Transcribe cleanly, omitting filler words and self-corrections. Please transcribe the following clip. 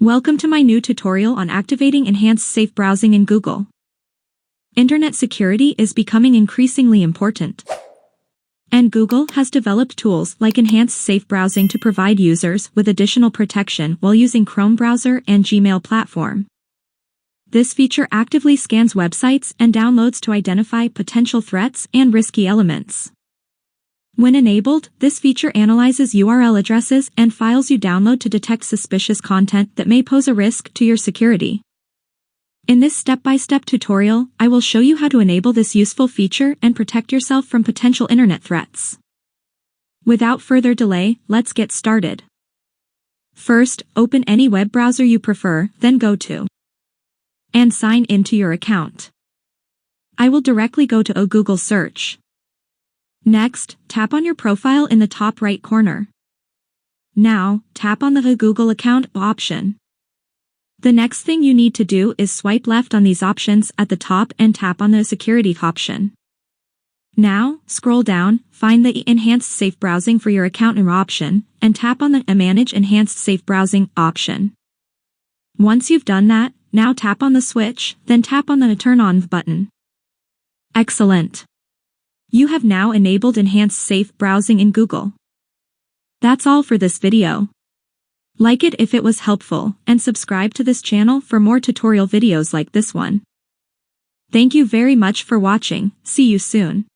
Welcome to my new tutorial on activating enhanced safe browsing in Google. Internet security is becoming increasingly important. And Google has developed tools like enhanced safe browsing to provide users with additional protection while using Chrome browser and Gmail platform. This feature actively scans websites and downloads to identify potential threats and risky elements. When enabled, this feature analyzes URL addresses and files you download to detect suspicious content that may pose a risk to your security. In this step-by-step tutorial, I will show you how to enable this useful feature and protect yourself from potential internet threats. Without further delay, let's get started. First, open any web browser you prefer, then go to and sign into your account. I will directly go to a Google search. Next, tap on your profile in the top right corner. Now, tap on the Google account option. The next thing you need to do is swipe left on these options at the top and tap on the security option. Now, scroll down, find the Enhanced Safe Browsing for your account option, and tap on the Manage Enhanced Safe Browsing option. Once you've done that, now tap on the switch, then tap on the Turn On button. Excellent! You have now enabled enhanced safe browsing in Google. That's all for this video. Like it if it was helpful, and subscribe to this channel for more tutorial videos like this one. Thank you very much for watching. See you soon.